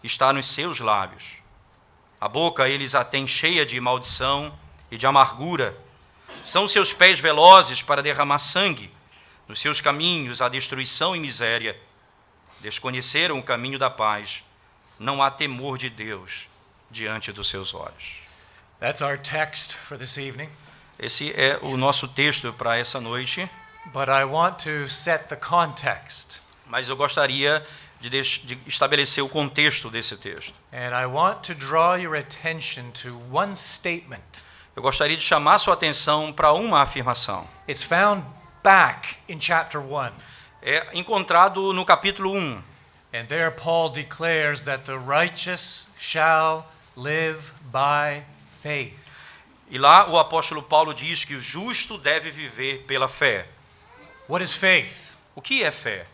está nos seus lábios. A boca eles a têm cheia de maldição e de amargura. São seus pés velozes para derramar sangue. Nos seus caminhos há destruição e miséria. Desconheceram o caminho da paz. Não há temor de Deus diante dos seus olhos. That's our text for this evening. Esse é o nosso texto para essa noite. But I want to set the context. Mas eu gostaria de estabelecer o contexto desse texto. And I want to draw your attention to one statement. Eu gostaria de chamar sua atenção para uma afirmação. It's found back in chapter 1. É encontrado no capítulo 1. And there Paul declares that the righteous shall live by faith. E lá o apóstolo Paulo diz que o justo deve viver pela fé. What is faith? O que é fé?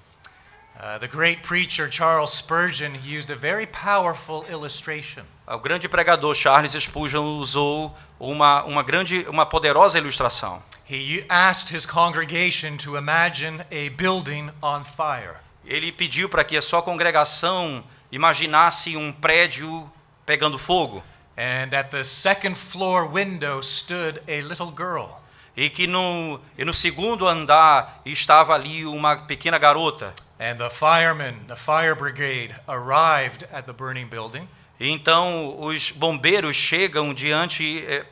The great preacher Charles Spurgeon used a very powerful illustration. O grande pregador Charles Spurgeon usou uma poderosa ilustração. He asked his congregation to imagine a building on fire. Ele pediu para que a sua congregação imaginasse um prédio pegando fogo. And at the second floor window stood a little girl. E que no segundo andar estava ali uma pequena garota. And the firemen, the fire brigade, arrived at the burning building. E então os bombeiros chegam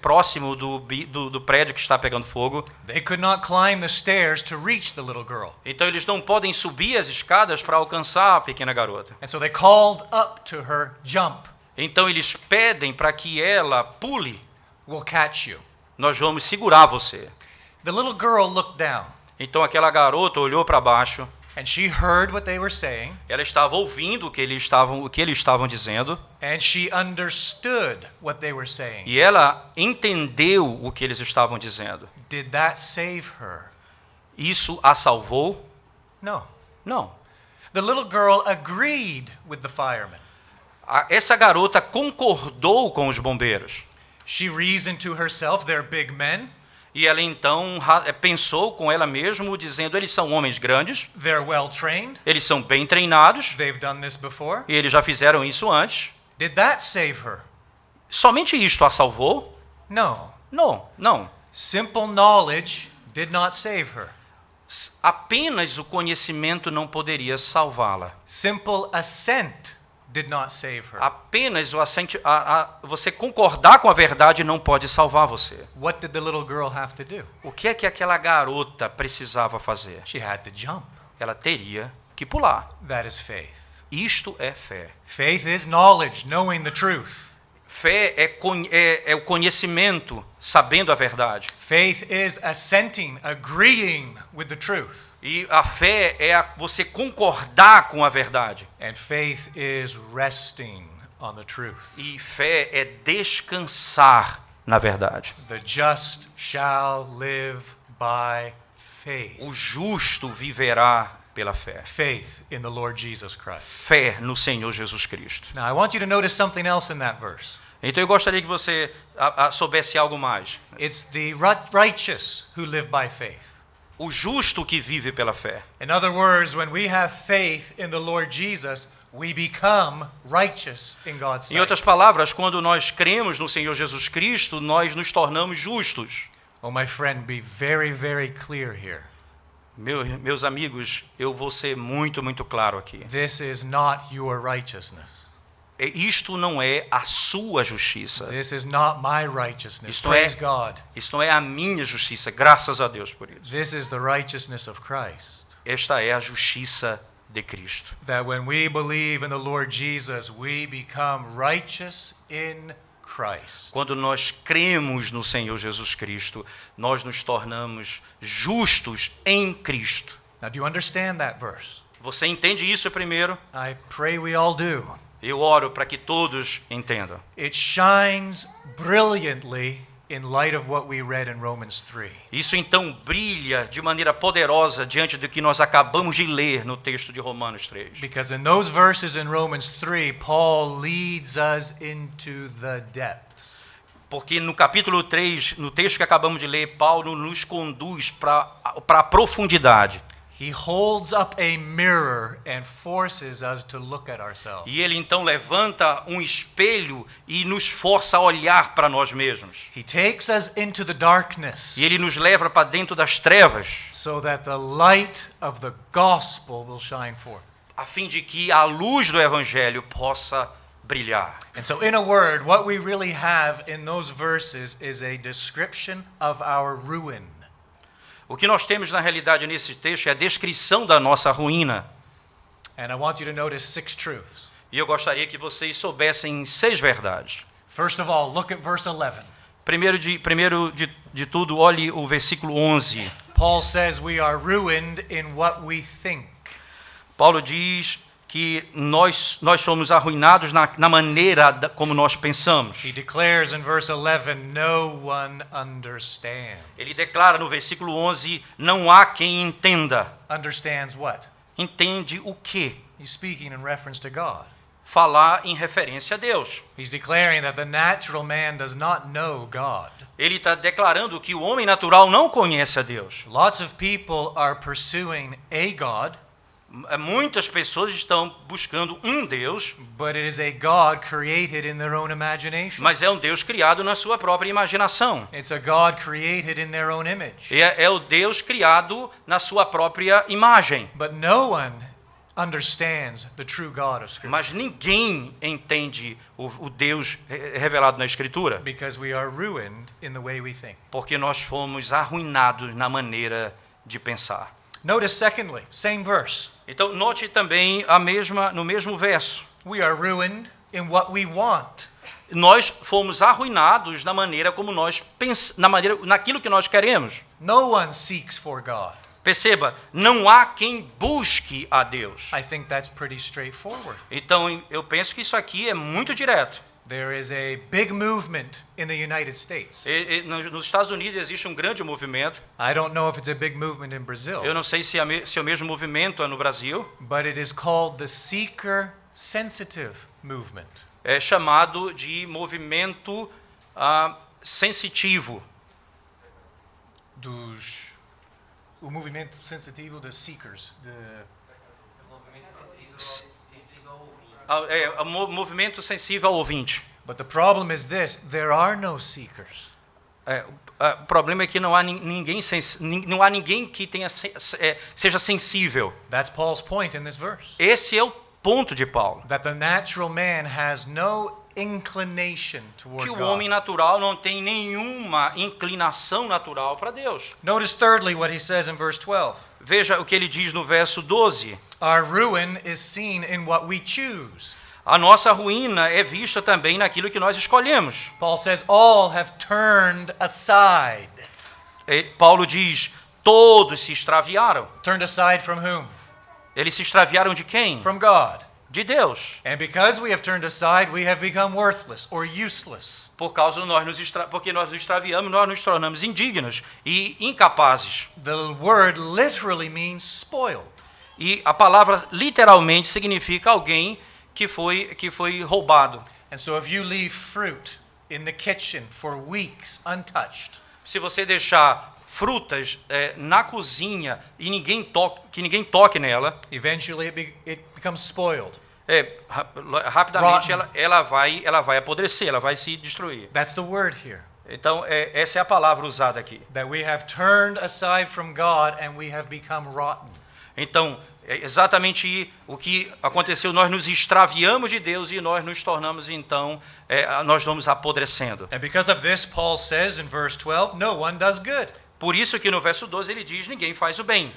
próximo do prédio que está pegando fogo. They could not climb the stairs to reach the little girl. Então eles não podem subir as escadas para alcançar a pequena garota. And so they called up to her, "Jump. Então eles pedem para que ela pule. We'll catch you." Nós vamos segurar você. The little girl looked down. Então aquela garota olhou para baixo. And she heard what they were saying. Ela estava ouvindo o que eles estavam dizendo. And she understood what they were saying. E ela entendeu o que eles estavam dizendo. Did that save her? Isso a salvou? No. Não. The little girl agreed with the firemen. Essa garota concordou com os bombeiros. She reasoned to herself, "They're big men. E ela então pensou com ela mesma, dizendo: eles são homens grandes, They're well trained. eles são bem treinados, They've done this before." e eles já fizeram isso antes. Did that save her? Somente isto a salvou? No. Não. Simple knowledge did not save her. Apenas o conhecimento não poderia salvá-la. Simple assent did not save her. Apenas você concordar com a verdade não pode salvar você. What did the little girl have to do? O que é que aquela garota precisava fazer? She had to jump. Ela teria que pular. That is faith. Isto é fé. Faith is knowledge, knowing the truth. Fé é o conhecimento, sabendo a verdade. Faith is assenting, agreeing with the truth. E a fé é você concordar com a verdade. And faith is resting on the truth. E fé é descansar na verdade. The just shall live by faith. O justo viverá pela fé. Faith in the Lord Jesus Christ. Fé no Senhor Jesus Cristo. Now I want you to notice something else in that verse. Então eu gostaria que você soubesse algo mais. It's the righteous who live by faith. O justo que vive pela fé. In other words, when we have faith in the Lord Jesus, we become righteous in God's sight. Em outras palavras, quando nós cremos no Senhor Jesus Cristo, nós nos tornamos justos. Oh, my friend, be very, very clear here. Meus amigos, eu vou ser muito, muito claro aqui. This is not your righteousness. Isto não é a sua justiça. This is not my righteousness. Isto Praise God. Isto não é a minha justiça, graças a Deus por isso. This is the righteousness of Christ. Esta é a justiça de Cristo. That when we believe in the Lord Jesus, we become righteous in Christ. Quando nós cremos no Senhor Jesus Cristo, nós nos tornamos justos em Cristo. Now, do you understand that verse? Você entende isso primeiro? I pray we all do. Eu oro para que todos entendam. It shines brilliantly in light of what we read in Romans 3. Isso então brilha de maneira poderosa diante do que nós acabamos de ler no texto de Romanos 3. Because in those verses in Romans 3, Paul leads us into the depths. Porque no capítulo 3, no texto que acabamos de ler, Paulo nos conduz para a profundidade. He holds up a mirror and forces us to look at ourselves. E ele então levanta um espelho e nos força a olhar para nós mesmos. He takes us into the darkness E ele nos leva para dentro das trevas, so that the light of the gospel will shine forth. a fim de que a luz do evangelho possa brilhar. And so, in a word, what we really have in those verses is a description of our ruin. O que nós temos na realidade nesse texto é a descrição da nossa ruína. And I want you to notice 6 truths. E eu gostaria que vocês soubessem 6 verdades. First of all, look at verse 11. Primeiro de tudo, olhe o versículo 11. Paul says we are ruined in what we think. Paulo diz que nós somos arruinados na maneira como nós pensamos. He declares in verse 11, no one understands. Ele declara no versículo 11, não há quem entenda. Understands what? Entende o quê? He's speaking in reference to God. Falar em referência a Deus. He's declaring that the natural man does not know God. Ele está declarando que o homem natural não conhece a Deus. Lots of people are pursuing a God, Muitas pessoas estão buscando um Deus, but it is a God created in their own imagination. mas é um Deus criado na sua própria imaginação. It's a God created in their own image. É o Deus criado na sua própria imagem. But no one understands the true God of Scripture Mas ninguém entende o Deus revelado na Escritura, because we are ruined in the way we think. porque nós fomos arruinados na maneira de pensar. Notice secondly, same verse. Então note também no mesmo verso. We are ruined in what we want. Nós fomos arruinados na maneira como nós naquilo que nós queremos. No one seeks for God. Perceba, não há quem busque a Deus. I think that's pretty straightforward. Então eu penso que isso aqui é muito direto. There is a big movement in the United States. Nos Estados Unidos existe um grande movimento. I don't know if it's a big movement in Brazil, Eu não sei se é o mesmo movimento no Brasil. but it is called the seeker sensitive movement. É chamado de movimento sensitivo. O movimento sensitivo dos seekers. Movimento sensível ao ouvinte. But the problem is this, there are no seekers. O problema é que não há ninguém que seja sensível. That's Paul's point in this verse. Esse é o ponto de Paulo. That the natural man has no inclination toward Que o God. homem natural não tem nenhuma inclinação natural para Deus. Notice thirdly what he says in verse 12. Veja o que ele diz no verso 12. Our ruin is seen in what we choose. A nossa ruína é vista também naquilo que nós escolhemos. Paul says all have turned aside. Paulo diz, todos se extraviaram. Turned aside from whom? Eles se extraviaram de quem? From God. De Deus. And because we have turned aside, we have become worthless or useless. Porque nós nos extraviamos, nós nos tornamos indignos e incapazes. The word literally means spoiled. E a palavra literalmente significa alguém que foi roubado. And so if you leave fruit in the kitchen for weeks untouched, Se você deixar frutas na cozinha e que ninguém toque nela, eventually it becomes spoiled. rapidamente ela vai apodrecer, ela vai se destruir. That's the word here. Então essa é a palavra usada aqui. That we have turned aside from God and we have become rotten. Então é exatamente o que aconteceu. Nós nos extraviamos de Deus e nós nos tornamos então nós vamos apodrecendo. And because of this, Paul says in verse 12, no one does good. Por isso que no verso 12 ele diz, ninguém faz o bem.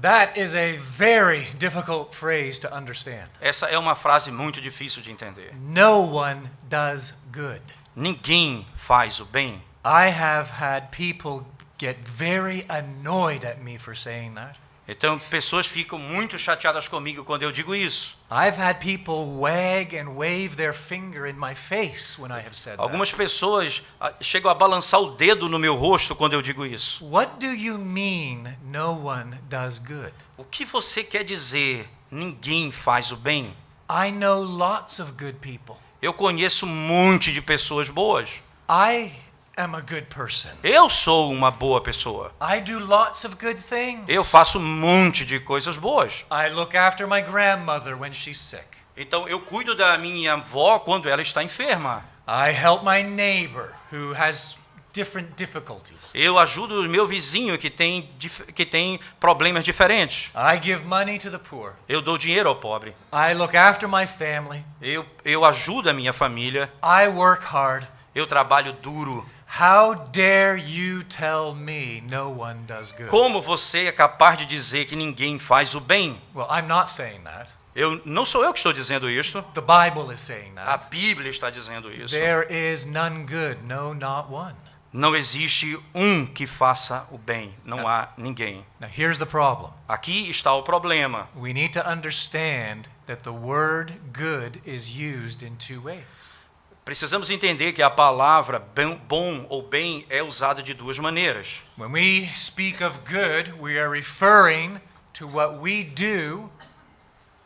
That is a very difficult phrase to understand. Essa é uma frase muito difícil de entender. No one does good. Ninguém faz o bem. I have had people get very annoyed at me for saying that. Então pessoas ficam muito chateadas comigo quando eu digo isso. I've had people wag and wave their finger in my face when I have said Algumas that. pessoas chegam a balançar o dedo no meu rosto quando eu digo isso. What do you mean no one does good? O que você quer dizer? Ninguém faz o bem? I know lots of good people. Eu conheço um monte de pessoas boas. I am a good person. Eu sou uma boa pessoa. I do lots of good things. Eu faço um monte de coisas boas. I look after my grandmother when she's sick. Então eu cuido da minha avó quando ela está enferma. I help my neighbor who has different difficulties. Eu ajudo o meu vizinho que tem problemas diferentes. I give money to the poor. Eu dou dinheiro ao pobre. I look after my family. Eu ajudo a minha família. I work hard. Eu trabalho duro. How dare you tell me no one does good? Como você é capaz de dizer que ninguém faz o bem? Well, I'm not saying that. Não sou eu que estou dizendo isso. The Bible is saying A that. Bíblia está dizendo isso. There is none good, no, not one. Não existe um que faça o bem. Não há ninguém. Now here's the problem. Aqui está o problema. We need to understand that the word good is used in two ways. Precisamos entender que a palavra bom ou bem é usada de duas maneiras. When we speak of good, we are referring to what we do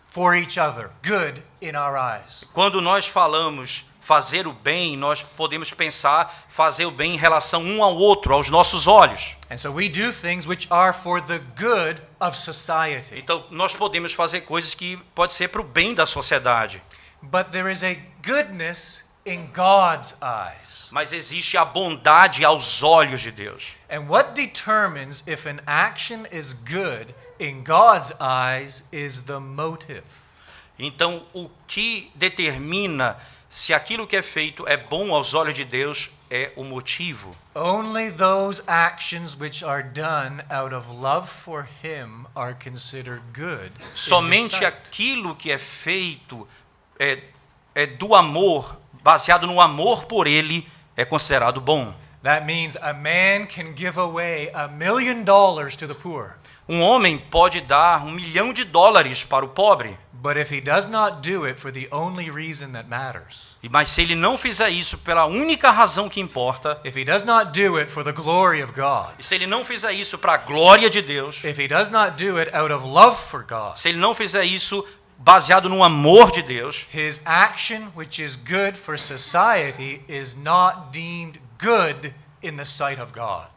for each other, good in our eyes. Quando nós falamos fazer o bem, nós podemos pensar fazer o bem em relação um ao outro, aos nossos olhos. And so we do things which are for the good of society. Então, nós podemos fazer coisas que pode ser para o bem da sociedade. But there is a goodness in God's eyes. Mas existe a bondade aos olhos de Deus. And what determines if an action is good in God's eyes is the motive. Então, o que determina se aquilo que é feito é bom aos olhos de Deus é o motivo. Only those actions which are done out of love for him are considered good. in his Somente sight. aquilo que é feito é do amor, baseado no amor por ele, é considerado bom. That means a man can give away $1 million to the poor. Um homem pode dar $1 milhão para o pobre, But if he does not do it for the only reason that matters, mas se ele não fizer isso pela única razão que importa, if he does not do it for the glory of God, e se ele não fizer isso para a glória de Deus, if he does not do it out of love for God, se ele não fizer isso baseado no amor de Deus, his action which is good for society is not deemed good in the sight of God.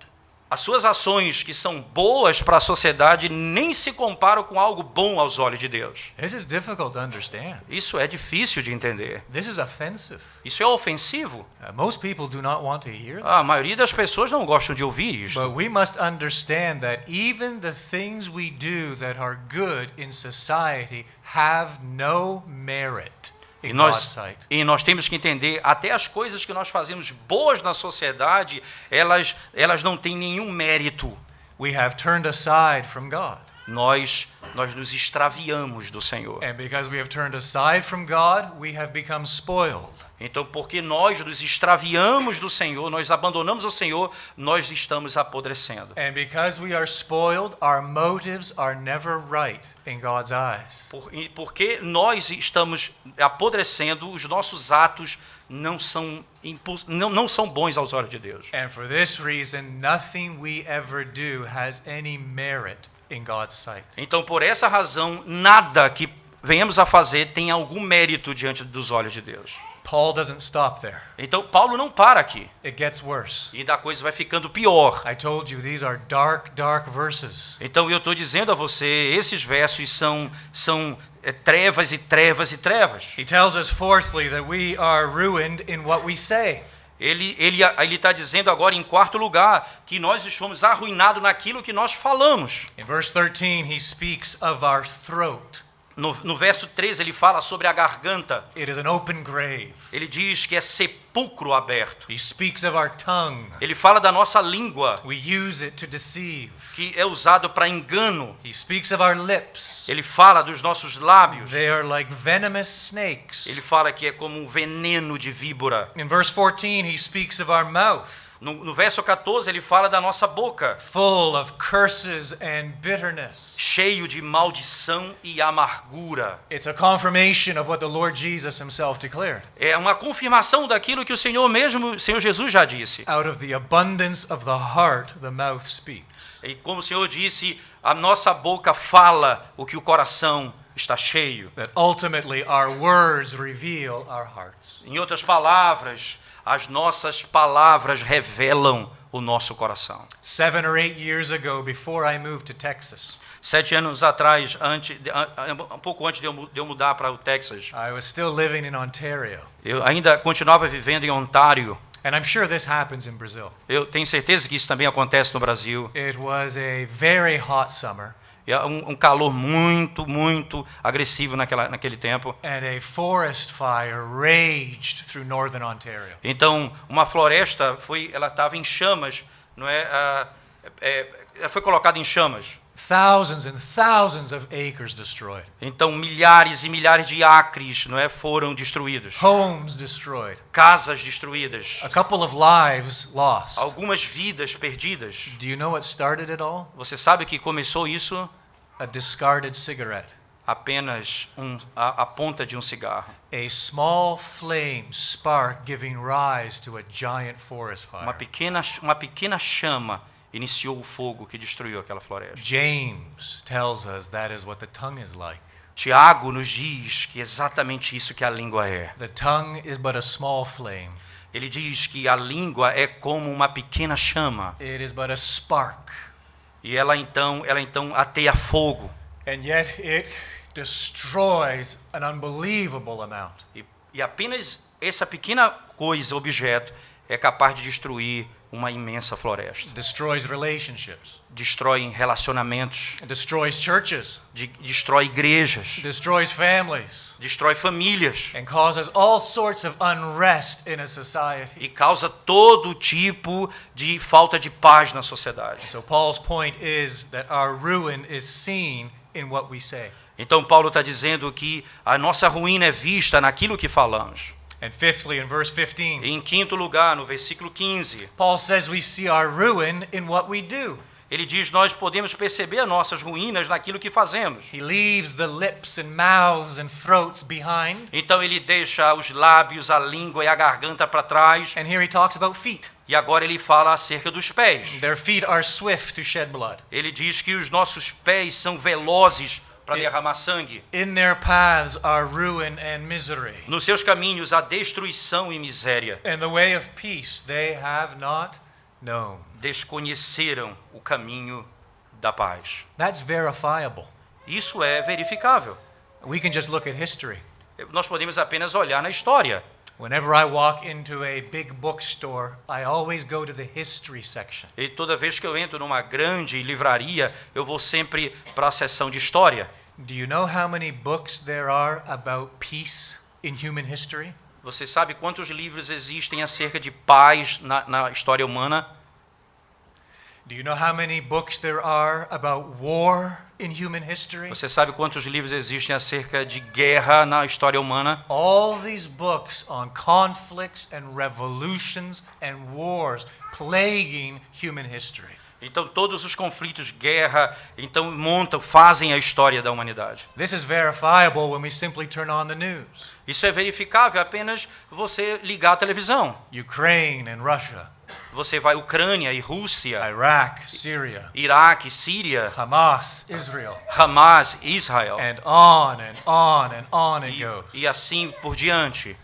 as suas ações que são boas para a sociedade nem se comparam com algo bom aos olhos de Deus. This is difficult to understand. Isso é difícil de entender. This is offensive. Isso é ofensivo. Most people do not want to hear that. A maioria das pessoas não gostam de ouvir isso. But we must understand that even the things we do that are good in society have no merit in God's sight. E nós temos que entender, até as coisas que nós fazemos boas na sociedade, elas não têm nenhum mérito. We have turned aside from God. Nós nos extraviamos do Senhor. And because we have turned aside from God, we have become spoiled. Então, porque nós nos extraviamos do Senhor, nós abandonamos o Senhor, nós estamos apodrecendo. And because we are spoiled, our motives are never right in God's eyes. Porque nós estamos apodrecendo, os nossos atos não são bons aos olhos de Deus. And for this reason, nothing we ever do has any merit in God's sight. Então, por essa razão, nada que venhamos a fazer tem algum mérito diante dos olhos de Deus. Paul doesn't stop there. Então, Paulo não para aqui. It gets worse. E da coisa vai ficando pior. I told you these are dark, dark verses. Então, eu estou dizendo a você, esses versos são trevas e trevas e trevas. He tells us fourthly that we are ruined in what we say. Ele está dizendo agora, em quarto lugar, que nós estamos arruinados naquilo que nós falamos. In verse 13, he speaks of our throat. No verso 13, ele fala sobre a garganta. It is an open grave. Ele diz que é sepulcro aberto. He speaks of our tongue. Ele fala da nossa língua, We use it to deceive. que é usado para engano. He speaks of our lips. Ele fala dos nossos lábios. They are like venomous snakes. Ele fala que é como um veneno de víbora. In verse 14, he speaks of our mouth. No verso 14, ele fala da nossa boca, Full of curses and bitterness. cheio de maldição e amargura. It's a confirmation of what the Lord Jesus himself declared. É uma confirmação daquilo que o Senhor Jesus já disse. Out of the abundance of the heart, the mouth speaks. E como o Senhor disse, a nossa boca fala o que o coração está cheio. That ultimately our words reveal our hearts. Em outras palavras, as nossas palavras revelam o nosso coração. 7 or 8 years ago, before I moved to Texas, 7 anos atrás, um pouco antes de eu mudar para o Texas, I was still living in Ontario. eu ainda continuava vivendo em Ontário. And I'm sure this happens in Brazil. Eu tenho certeza que isso também acontece no Brasil. It was a very hot summer, É um calor muito agressivo naquele tempo. and a forest fire raged through northern Ontario. Então, uma floresta ela estava em chamas, não é? Ela foi colocada em chamas. Thousands and thousands of acres destroyed. Então, milhares e milhares de acres, não é, foram destruídos. Homes destroyed. Casas destruídas. A couple of lives lost. Algumas vidas perdidas. Do you know what started it all? Você sabe que começou isso? A discarded cigarette. Apenas a ponta de um cigarro. A small flame spark giving rise to a giant forest Uma fire. pequena chama iniciou o fogo que destruiu aquela floresta. James tells us that is what the tongue is like. Tiago nos diz que é exatamente isso que a língua é. The tongue is but a small flame. Ele diz que a língua é como uma pequena chama It is but a spark. e ela então ateia fogo. And yet it destroys an unbelievable amount. E apenas essa pequena coisa, objeto, é capaz de destruir uma imensa floresta. It destroys relationships. Destrói relacionamentos, It destroys churches. destrói igrejas, It destroys families. destrói famílias And causes all sorts of unrest in a society. e causa todo tipo de falta de paz na sociedade. So Paul's point is that our ruin is seen in what we say. Então Paulo está dizendo que a nossa ruína é vista naquilo que falamos. And fifthly, in verse 15, E em quinto lugar, no versículo 15, Paul says we see our ruin in what we do. ele diz: nós podemos perceber nossas ruínas naquilo que fazemos. He leaves the lips and mouths and throats behind. Então ele deixa os lábios, a língua e a garganta para trás. And here he talks about feet. E agora ele fala acerca dos pés. Their feet are swift to shed blood. Ele diz que os nossos pés são velozes para derramar sangue. In their paths are ruin and misery. Nos seus caminhos há destruição e miséria. And the way of peace they have not known. Desconheceram o caminho da paz. That's verifiable. Isso é verificável. We can just look at history. Nós podemos apenas olhar na história. Whenever I walk into a big bookstore, I always go to the history section. E toda vez que eu entro numa grande livraria, eu vou sempre para a seção de história. Do you know how many books there are about peace in human history? Você sabe quantos livros existem acerca de paz na história humana? Do you know how many books there are about war in human history? Você sabe quantos livros existem acerca de guerra na história humana? All these books on conflicts and revolutions and wars plaguing human history. Então todos os conflitos, guerra, então fazem a história da humanidade. This is verifiable when we simply turn on the news. Isso é verificável apenas você ligar a televisão. Ukraine and Russia, Você vai Ucrânia e Rússia, Iraq, Syria, Iraque, Síria, Hamas, Israel, Hamas, Israel and on and on and on it goes. e assim por diante.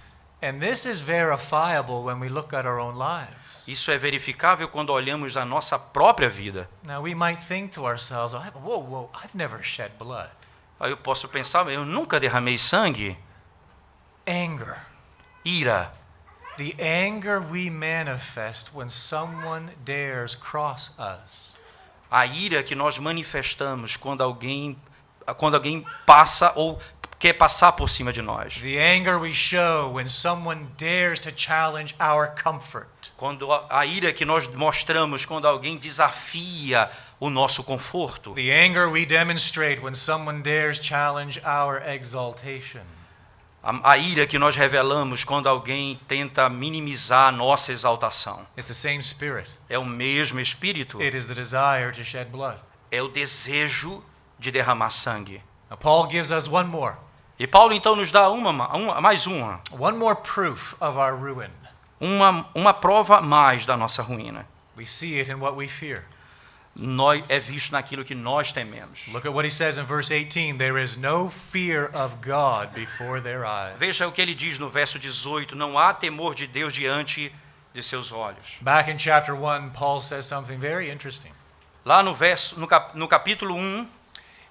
And this is verifiable when we look at our own lives. Isso é verificável quando olhamos a nossa própria vida. Now we might think to ourselves, whoa, I've never shed blood. Aí eu posso pensar, eu nunca derramei sangue. Anger. Ira. The anger we manifest when someone dares cross us. A ira que nós manifestamos quando alguém passa ou quer passar por cima de nós. The anger we show when someone dares to challenge our comfort. Quando a ira que nós mostramos quando alguém desafia o nosso conforto. The anger we demonstrate when someone dares challenge our exaltation. A ira que nós revelamos quando alguém tenta minimizar a nossa exaltação. It's the same spirit. É o mesmo espírito. It is the desire to shed blood. É o desejo de derramar sangue. Now Paul gives us one more. E Paulo então nos dá mais uma. One more proof of our ruin. Uma prova mais da nossa ruína. We see it in what we fear. é visto naquilo que nós tememos. Look at what he says in verse 18. There is no fear of God before their eyes. Veja o que ele diz no verso 18: não há temor de Deus diante de seus olhos. Back in chapter 1, Paul says something very interesting. Lá no capítulo 1,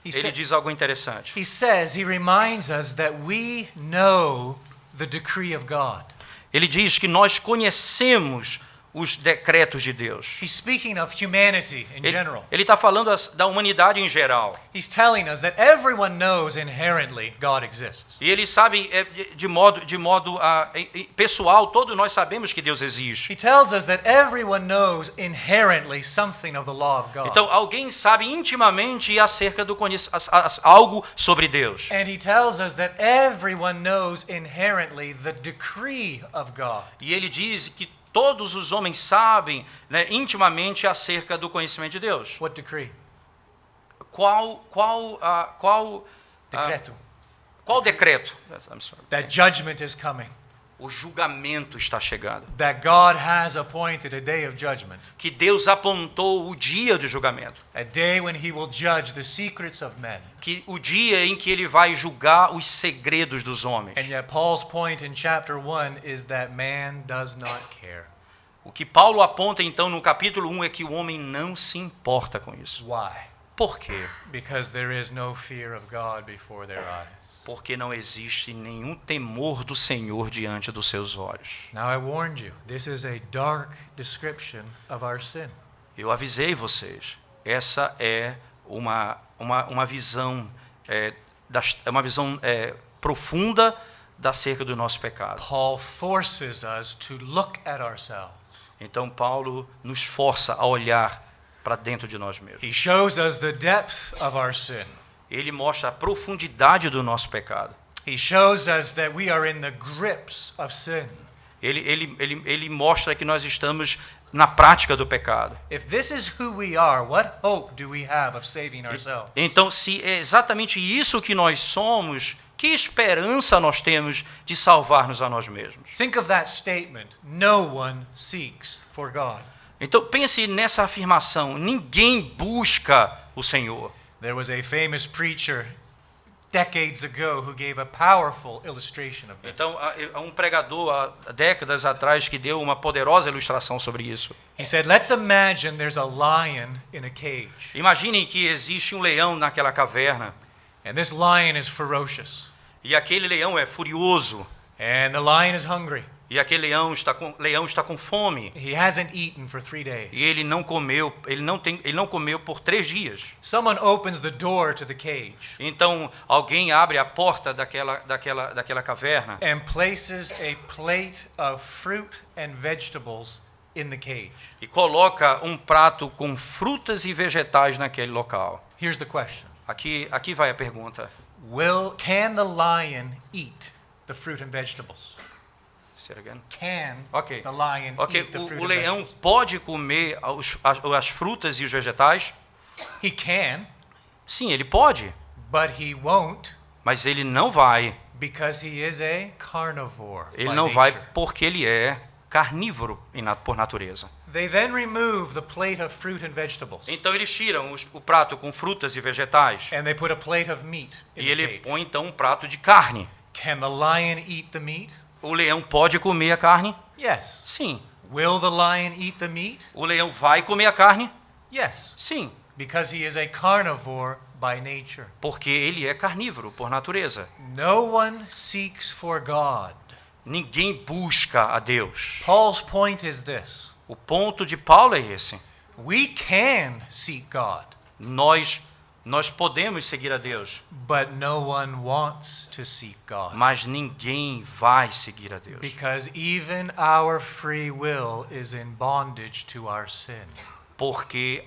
He, ele sa- diz algo interessante. he reminds us that we know the decree of God. Ele diz que nós conhecemos os decretos de Deus. He's speaking of humanity in general. Ele está falando da humanidade em geral. He's telling us that everyone knows inherently God exists. E ele sabe, de modo pessoal, todos nós sabemos que Deus existe. He tells us that everyone knows inherently something of the law of God. Então, alguém sabe intimamente acerca do algo sobre Deus. And he tells us that everyone knows inherently the decree of God. E ele diz que todos os homens sabem, né, intimamente acerca do conhecimento de Deus. What decree? Qual Decreto. qual decreto? I'm sorry. That judgment is coming. O julgamento está chegando. That God has appointed a day of judgment. Que Deus apontou o dia do julgamento. A day when he will judge the secrets of men. Que o dia em que ele vai julgar os segredos dos homens. And yet Paul's point in chapter 1 is that man does not care. O que Paulo aponta então no capítulo 1 é que o homem não se importa com isso. Why? Por quê? Because there is no fear of God before their eyes. Porque não existe nenhum temor do Senhor diante dos seus olhos. Now I warned you, this is a dark description of our sin. Eu avisei vocês. Essa é uma visão, uma visão profunda acerca do nosso pecado. Paul forces us to look at ourselves. Então Paulo nos força a olhar para dentro de nós mesmos. He shows us the depth of our sin. Ele mostra a profundidade do nosso pecado. He shows us that we are in the grips of sin. Ele mostra que nós estamos na prática do pecado. If this is who we are, what hope do we have of saving ourselves? Então, se é exatamente isso que nós somos, que esperança nós temos de salvar-nos a nós mesmos? Think of that statement. No one seeks for God. Então, pense nessa afirmação. Ninguém busca o Senhor. There was a famous preacher decades ago who gave a powerful illustration of this. Então, há um pregador há décadas atrás que deu uma poderosa ilustração sobre isso. He said, let's imagine there's a lion in a cage. Imaginem que existe um leão naquela caverna. And this lion is ferocious. E aquele leão é furioso. And the lion is hungry. E aquele leão está com fome. He hasn't eaten for 3 days. E ele não comeu por 3 dias. Someone opens the door to the cage Então alguém abre a porta daquela caverna and places a plate of fruit and vegetables in the cage. e coloca um prato com frutas e vegetais naquele local. Here's the question. Aqui vai a pergunta. Can the lion eat the fruit and vegetables? Say it again. Can Ok. the lion Ok, eat the fruit o and leão vegetables? pode comer as frutas e os vegetais? He can, Sim, ele pode, but he won't mas ele não vai. because he is a carnivore Ele by não vai nature. porque ele é carnívoro por natureza. They then remove the plate of fruit and vegetables Então eles tiram o prato com frutas e vegetais and they put a plate of meat in e the ele cage. põe então um prato de carne. Can the lion eat the meat? O leão pode comer a carne? Yes. Sim. Will the lion eat the meat? O leão vai comer a carne? Yes, Sim. because he is a carnivore by nature. Porque ele é carnívoro por natureza. No one seeks for God. Ninguém busca a Deus. Paul's point is this. O ponto de Paulo é esse. We can seek God, Nós podemos seguir a Deus, but no one wants to seek God. mas ninguém vai seguir a Deus. Because even our free will is in bondage to our sin. Porque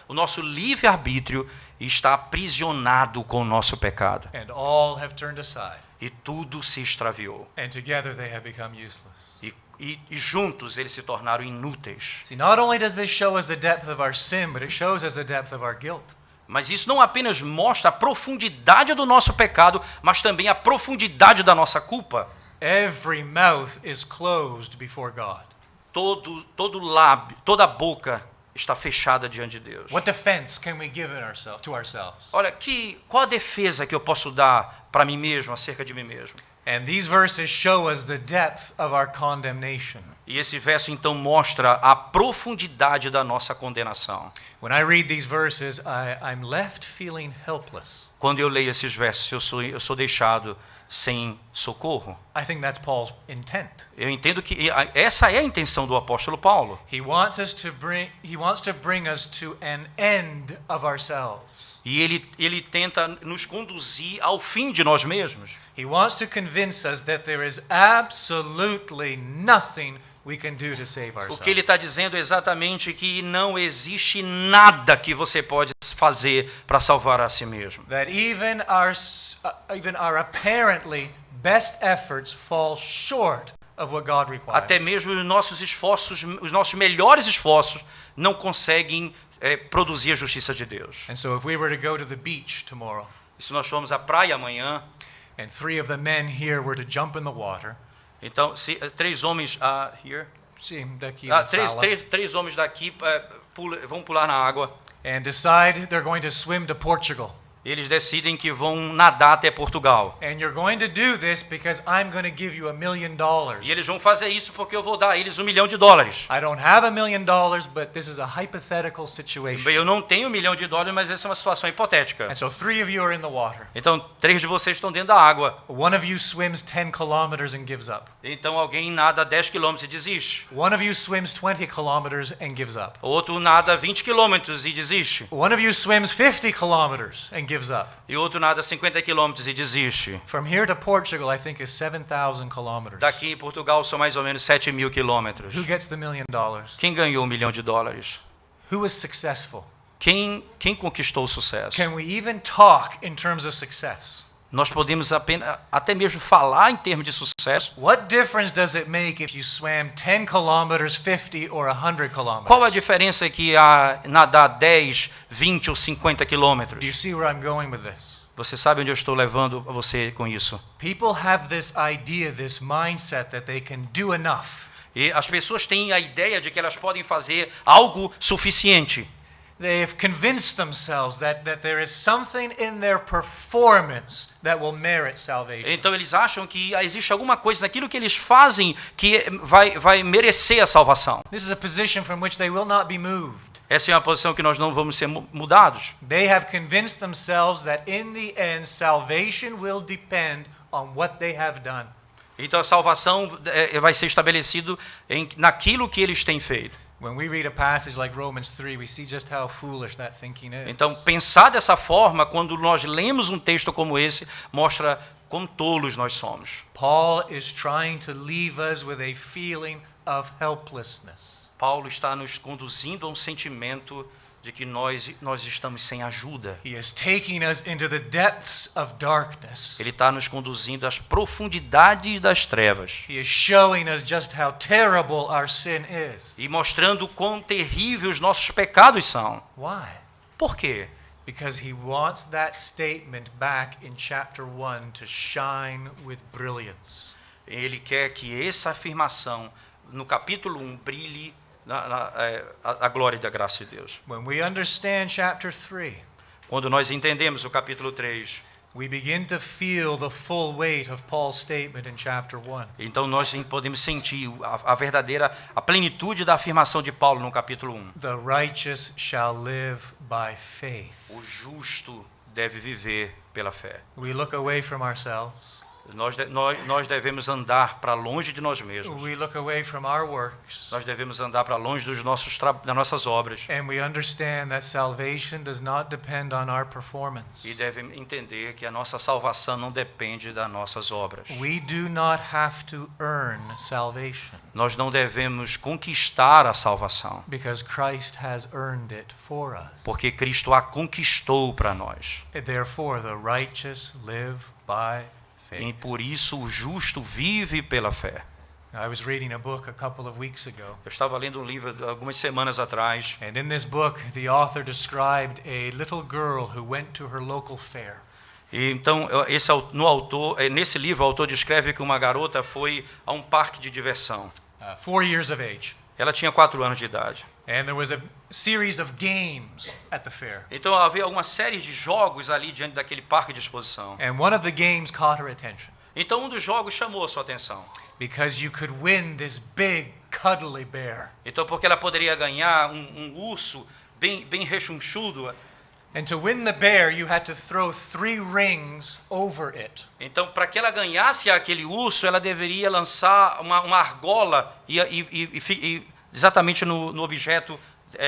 o nosso livre-arbítrio está aprisionado com o nosso pecado. And all have turned aside, E tudo se extraviou. and together they have become useless. E juntos eles se tornaram inúteis. See, not only does this show us the depth of our sin, but it shows us the depth of our guilt. Mas isso não apenas mostra a profundidade do nosso pecado, mas também a profundidade da nossa culpa. Every mouth is closed before God. Todo lábio, toda boca está fechada diante de Deus. What defense can we give to ourselves? Olha, qual a defesa que eu posso dar para mim mesmo, acerca de mim mesmo? And these verses show us the depth of our condemnation. E esse verso então mostra a profundidade da nossa condenação. When I read these verses, I'm left feeling helpless. Quando eu leio esses versos, eu sou deixado sem socorro. I think that's Paul's intent. Eu entendo que essa é a intenção do apóstolo Paulo. He wants to bring us to an end of ourselves. E ele tenta nos conduzir ao fim de nós mesmos. He wants to convince us that there is absolutely nothing we can do to save ourselves. O que ele está dizendo é exatamente que não existe nada que você pode fazer para salvar a si mesmo. That even our apparently best efforts fall short of what God requires. Até mesmo os nossos esforços, os nossos melhores esforços, não conseguem produzir a justiça de Deus. And so if we were to go to the beach tomorrow, E se nós formos à praia amanhã, and 3 of the men here were to jump in the water, então se 3 homens here, sim, daqui na sala, três homens daqui vão pular na água. and decide they're going to swim to Portugal. Eles decidem que vão nadar até Portugal. And you're going to do this because I'm going to give you $1 million. E eles vão fazer isso porque eu vou dar a eles $1 milhão. I don't have $1 million, but this is a hypothetical situation. Eu não tenho $1 milhão, mas essa é uma situação hipotética. And so 3 of you are in the water. Então, 3 de vocês estão dentro da água. One of you swims 10 kilometers and gives up. Então, alguém nada 10 quilômetros e desiste. One of you swims 20 kilometers and gives up. Outro nada 20 quilômetros e desiste. One of you swims 50 kilometers and gives up. E outro nada 50 quilômetros e desiste. From here to Portugal, I think is 7,000 kilometers. Daqui em Portugal são mais ou menos 7.000 quilômetros. Who gets the $1 million? Quem ganhou $1 milhão? Who was successful? Quem conquistou o sucesso? Can we even talk in terms of success? Nós podemos até mesmo falar em termos de sucesso. What difference does it make if you swam 10 kilometers, 50 or 100 kilometers? Qual a diferença que há nadar 10, 20 ou 50 quilômetros? Do you see where I'm going with this? Você sabe onde eu estou levando você com isso? People have this idea, this mindset that they can do enough. E as pessoas têm a ideia de que elas podem fazer algo suficiente. They've convinced themselves that there is something in their performance that will merit salvation. Então eles acham que existe alguma coisa naquilo que eles fazem que vai merecer a salvação. This is a position from which they will not be moved. Essa é uma posição que nós não vamos ser mudados. They have convinced themselves that in the end salvation will depend on what they have done. Então a salvação vai ser estabelecido naquilo que eles têm feito. When we read a passage like Romans 3, we see just how foolish that thinking is. Então pensar dessa forma, quando nós lemos um texto como esse, mostra quão tolos nós somos. Paul is trying to leave us with a feeling of helplessness. Paulo está nos conduzindo a um sentimento de que nós estamos sem ajuda. He is taking us into the depths of darkness. Ele está nos conduzindo às profundidades das trevas. He is showing us just how terrible our sin is. E mostrando quão terríveis os nossos pecados são. Why? Por quê? Because he wants that statement back in chapter 1 to shine with brilliance. Ele quer que essa afirmação no capítulo 1 brilhe a glória da graça de Deus. When we understand chapter 3, Quando nós entendemos o capítulo 3, we begin to feel the full weight of Paul's statement in chapter 1. então nós podemos sentir a plenitude da afirmação de Paulo no capítulo 1. The righteous shall live by faith. O justo deve viver pela fé. We look away from ourselves. Nós devemos andar para longe de nós mesmos. We look away from our works. Nós devemos andar para longe das nossas obras. And we understand that salvation does not depend on our performance. E devemos entender que a nossa salvação não depende das nossas obras. We do not have to earn salvation. Nós não devemos conquistar a salvação, Because Christ has earned it for us. porque Cristo a conquistou para nós. Therefore, the righteous live by E faith. por isso o justo vive pela fé. I was reading a book a couple of weeks ago. Eu estava lendo um livro algumas semanas atrás. And in this book, the author described a little girl who went to her local fair. E então, nesse livro, o autor descreve que uma garota foi a um parque de diversão. 4 years of age. Ela tinha 4 anos de idade. And there was a series of games at the fair. Então havia alguma série de jogos ali diante daquele parque de exposição. And one of the games caught her attention Então um dos jogos chamou a sua atenção. because you could win this big, cuddly bear. Então porque ela poderia ganhar um urso bem rechonchudo. And to win the bear, you had to throw 3 rings over it. Então para que ela ganhasse aquele urso, ela deveria lançar uma argola exatamente no objeto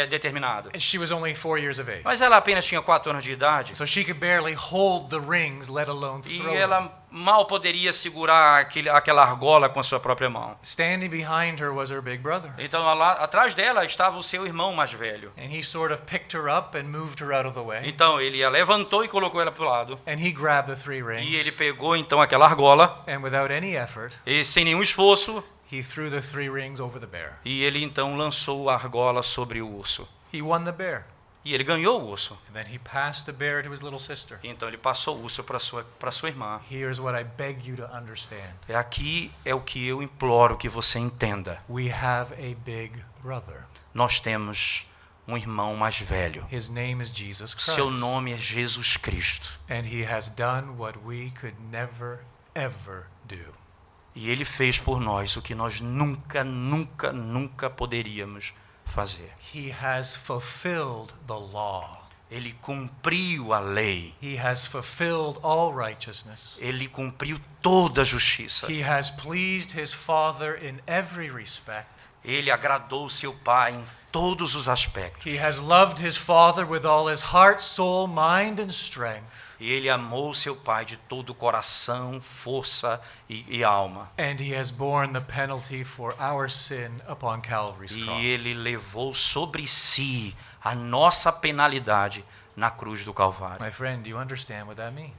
determinado. And she was only 4 years of age. Mas ela apenas tinha 4 anos de idade. So she could barely hold the rings, let alone E throw them. ela mal poderia segurar aquela argola com a sua própria mão. Standing behind her was her big brother. Então lá atrás dela estava o seu irmão mais velho. And he sort of picked her up and moved her out of the way. Então ele a levantou e colocou ela para o lado. And he grabbed the 3 E ele rings. pegou então aquela argola And without any effort, e sem nenhum esforço, he threw the 3 rings over the bear. e ele então lançou a argola sobre o urso. He won the bear. E ele ganhou o urso. And then he passed the bear to his little sister. Então ele passou o urso para sua irmã. Here's what I beg you to understand. Aqui é o que eu imploro que você entenda. We have a big brother. Nós temos um irmão mais velho. His name is Jesus Christ. Seu nome é Jesus Cristo. And he has done what we could never, ever do. E ele fez por nós o que nós nunca poderíamos fazer. He has fulfilled the law. Ele cumpriu a lei. He has fulfilled all righteousness. Ele cumpriu toda a justiça. He has pleased his Father in every respect. Ele agradou seu Pai em todos os aspectos. He has loved his Father with all his heart, soul, mind, and strength. E ele amou seu Pai de todo o coração, força e alma. And he has borne the penalty for our sin upon Calvary's E cross. ele levou sobre si a nossa penalidade na cruz do Calvário. My friend, do you understand what that means?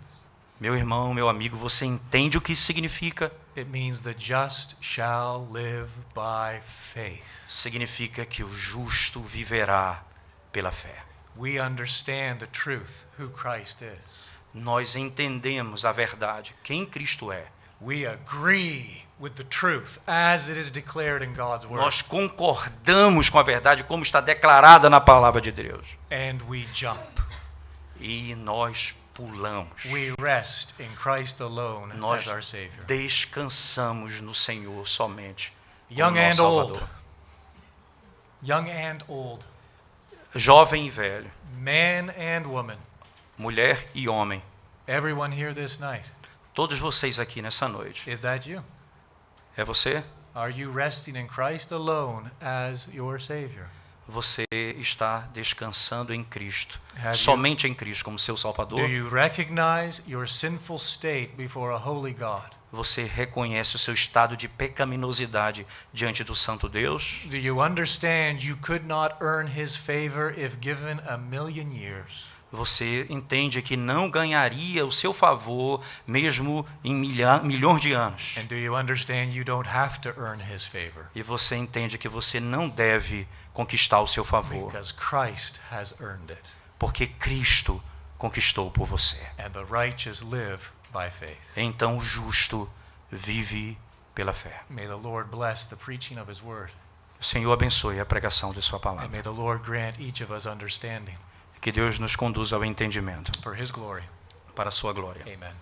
Meu irmão, meu amigo, você entende o que isso significa? It means the just shall live by faith. Significa que o justo viverá pela fé. We understand the truth, who Christ is. Nós entendemos a verdade, quem Cristo é. We agree with the truth as it is declared in God's word. Nós concordamos com a verdade como está declarada na palavra de Deus. And we jump. E nós pulamos. We rest in Christ alone Nós as our Savior. descansamos no Senhor somente. como Young nosso and old. Salvador. Young and old. Jovem e velho, Man and woman. mulher e homem. Everyone here this night. Todos vocês aqui nessa noite. Is that you? É você? Are you resting in Christ alone as your Savior? Você está descansando em Cristo. Have you- Somente em Cristo como seu Salvador. Do you recognize your sinful state before a holy God? Você reconhece o seu estado de pecaminosidade diante do Santo Deus? Do you understand you could not earn His favor if given 1,000,000 years? Você entende que não ganharia o seu favor mesmo em milhões de anos. And do you understand you don't have to earn His favor? E você entende que você não deve conquistar o seu favor, Because Christ has earned it. porque Cristo conquistou por você. And the righteous live by faith. Então o justo vive pela fé. May the Lord bless the preaching of His word. O Senhor abençoe a pregação de sua And palavra. may the Lord grant each of us understanding Que Deus nos conduza ao entendimento for His glory. para a sua glória. Amen.